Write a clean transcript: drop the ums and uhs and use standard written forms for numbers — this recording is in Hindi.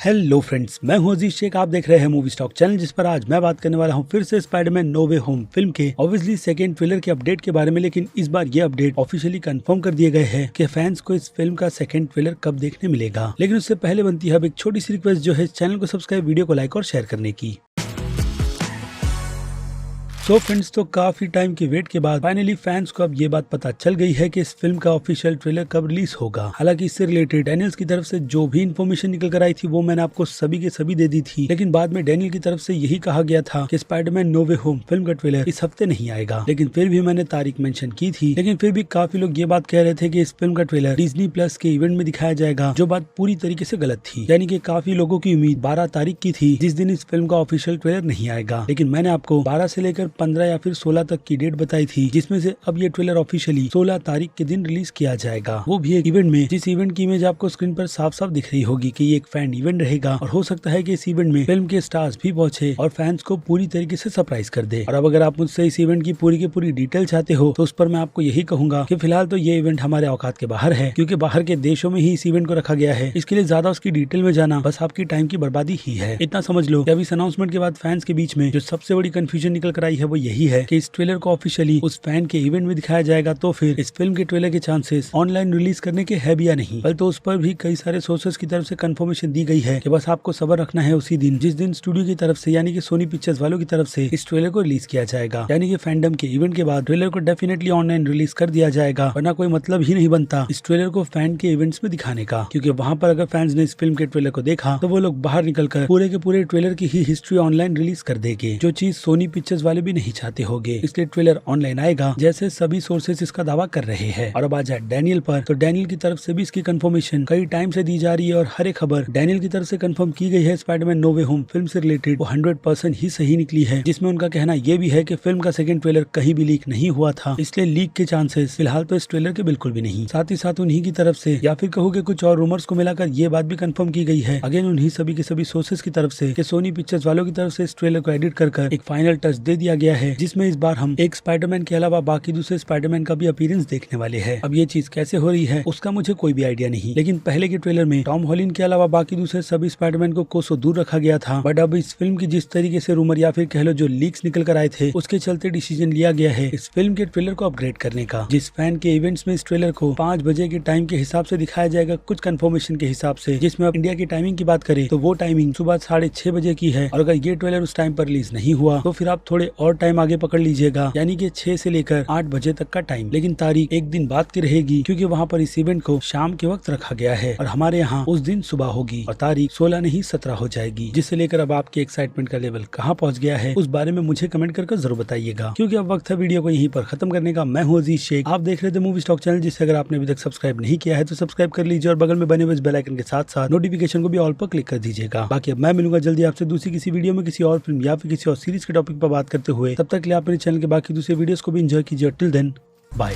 हेलो फ्रेंड्स, मैं हूं अजीज शेख। आप देख रहे हैं मूवी स्टॉक चैनल, जिस पर आज मैं बात करने वाला हूं फिर से स्पाइडरमैन नो वे होम फिल्म के ऑब्वियसली सेकंड ट्रेलर के अपडेट के बारे में। लेकिन इस बार ये अपडेट ऑफिशियली कंफर्म कर दिए गए हैं कि फैंस को इस फिल्म का सेकंड ट्रेलर कब देखने मिलेगा। लेकिन उससे पहले बनती है अब एक छोटी सी रिक्वेस्ट, जो है चैनल को सब्सक्राइब, वीडियो को लाइक और शेयर करने की। सो फ्रेंड्स, तो काफी टाइम की वेट के बाद फाइनली फैंस को अब ये बात पता चल गई है कि इस फिल्म का ऑफिशियल ट्रेलर कब रिलीज होगा। हालांकि इससे रिलेटेड डैनियल्स की तरफ से जो भी इन्फॉर्मेशन निकल कर आई थी वो मैंने आपको सभी के सभी दे दी थी। लेकिन बाद में डैनियल की तरफ से यही कहा गया था कि स्पाइडरमैन नो वे होम फिल्म का ट्रेलर इस हफ्ते नहीं आएगा। लेकिन फिर भी मैंने तारीख मेंशन की थी। लेकिन फिर भी काफी लोग ये बात कह रहे थे कि इस फिल्म का ट्रेलर डिज्नी प्लस के इवेंट में दिखाया जाएगा, जो बात पूरी तरीके से गलत थी। यानी कि काफी लोगों की उम्मीद 12 तारीख की थी, जिस दिन इस फिल्म का ऑफिशियल ट्रेलर नहीं आएगा। लेकिन मैंने आपको 12 से लेकर 15 या फिर 16 तक की डेट बताई थी, जिसमें से अब ये ट्रेलर ऑफिशियली 16 तारीख के दिन रिलीज किया जाएगा। वो भी एक इवेंट में, जिस इवेंट की इमेज आपको स्क्रीन पर साफ साफ दिख रही होगी कि ये एक फैन इवेंट रहेगा। और हो सकता है कि इस इवेंट में फिल्म के स्टार्स भी पहुंचे और फैंस को पूरी तरीके से सरप्राइज कर दे। और अब अगर आप मुझसे इस इवेंट की पूरी डिटेल चाहते हो तो उस पर मैं आपको यही कहूंगा कि फिलहाल तो ये इवेंट हमारे औकात के बाहर है, क्योंकि बाहर के देशों में ही इस इवेंट को रखा गया है। इसके लिए ज्यादा उसकी डिटेल में जाना बस आपकी टाइम की बर्बादी ही है। इतना समझ लो कि अब इस अनाउंसमेंट के बाद फैंस के बीच में जो सबसे बड़ी कंफ्यूजन निकल कर आई है वो यही है कि इस ट्रेलर को ऑफिशियली उस फैन के इवेंट में दिखाया जाएगा तो फिर इस फिल्म के ट्रेलर के चांसेस ऑनलाइन रिलीज करने के है भी या नहीं। बल तो उस पर भी कई सारे सोर्सेस की तरफ से कंफर्मेशन दी गई है कि बस आपको सब्र रखना है उसी दिन, जिस दिन स्टूडियो की तरफ से यानी कि सोनी पिक्चर्स वालों की तरफ से इस ट्रेलर को रिलीज किया जाएगा। यानी कि फैंडम के इवेंट के बाद ट्रेलर को डेफिनेटली ऑनलाइन रिलीज कर दिया जाएगा, वरना कोई मतलब ही नहीं बनता इस ट्रेलर को फैन के इवेंट्स में दिखाने का। क्योंकि वहाँ पर अगर फैंस ने इस फिल्म के ट्रेलर को देखा तो वो लोग बाहर निकलकर पूरे के पूरे ट्रेलर की ही हिस्ट्री ऑनलाइन रिलीज कर देंगे, जो चीज सोनी पिक्चर्स वाले भी नहीं चाहते होंगे। इसलिए ट्रेलर ऑनलाइन आएगा जैसे सभी सोर्सेस इसका दावा कर रहे हैं। और अब आ जाए डैनियल पर, तो डैनियल की तरफ से भी इसकी कंफर्मेशन कई टाइम से दी जा रही है और हर एक खबर डैनियल की तरफ से कंफर्म की गई है स्पाइडरमैन नो वे होम फिल्म से रिलेटेड वो 100% ही सही निकली है। जिसमें उनका कहना यह भी है कि फिल्म का सेकंड ट्रेलर कहीं भी लीक नहीं हुआ था, इसलिए लीक के चांसेस फिलहाल तो इस ट्रेलर के बिल्कुल भी नहीं। साथ ही साथ उन्हीं की तरफ से या फिर कहोगे कुछ और रूमर्स को मिलाकर ये बात भी कंफर्म की गई है अगेन उन्हीं सभी के सभी सोर्सेस की तरफ से कि सोनी पिक्चर्स वालों की तरफ से इस ट्रेलर को एडिट कर एक फाइनल टच दे दिया गया है, जिसमें इस बार हम एक स्पाइडरमैन के अलावा बाकी दूसरे स्पाइडरमैन का भी अपीयरेंस देखने वाले हैं। अब ये चीज कैसे हो रही है उसका मुझे कोई भी आइडिया नहीं, लेकिन पहले के ट्रेलर में टॉम हॉलैंड के अलावा बाकी दूसरे सभी स्पाइडरमैन को कोसों दूर रखा गया था। बट अब इस फिल्म की जिस तरीके से रूमर या फिर कह लो जो लीक्स निकल कर आए थे, उसके चलते डिसीजन लिया गया है इस फिल्म के ट्रेलर को अपग्रेड करने का। जिस फैन के इवेंट्स में इस ट्रेलर को 5 बजे के टाइम के हिसाब से दिखाया जाएगा कुछ कंफर्मेशन के हिसाब से, जिसमें अब इंडिया की टाइमिंग की बात करें तो वो टाइमिंग सुबह 6:30 बजे की है। और अगर ये ट्रेलर उस टाइम पर रिलीज नहीं हुआ तो फिर आप थोड़े और टाइम आगे पकड़ लीजिएगा, यानी कि 6 से लेकर 8 बजे तक का टाइम। लेकिन तारीख एक दिन बाद की रहेगी, क्योंकि वहाँ पर इस इवेंट को शाम के वक्त रखा गया है और हमारे यहाँ उस दिन सुबह होगी और तारीख 16 नहीं 17 हो जाएगी। जिससे लेकर अब आपके एक्साइटमेंट का लेवल कहाँ पहुँच गया है उस बारे में मुझे कमेंट करके जरूर बताइएगा। क्योंकि अब वक्त है वीडियो को यहीं पर खत्म करने का। मैं हूँ अजीज शेख, आप देख रहे थे मूवी स्टॉक चैनल, जिसे अगर आपने अभी तक सब्सक्राइब नहीं किया है तो सब्सक्राइब कर लीजिए और बगल में बने हुए बेल आइकन के साथ साथ नोटिफिकेशन को भी ऑल पर क्लिक कर दीजिएगा। बाकी अब मैं मिलूंगा जल्दी आपसे दूसरी किसी वीडियो में किसी और फिल्म या फिर किसी और सीरीज के टॉपिक पर बात करते हुए। तब तक के लिए आप मेरे चैनल के बाकी दूसरे वीडियोस को भी एंजॉय कीजिए। Till then bye.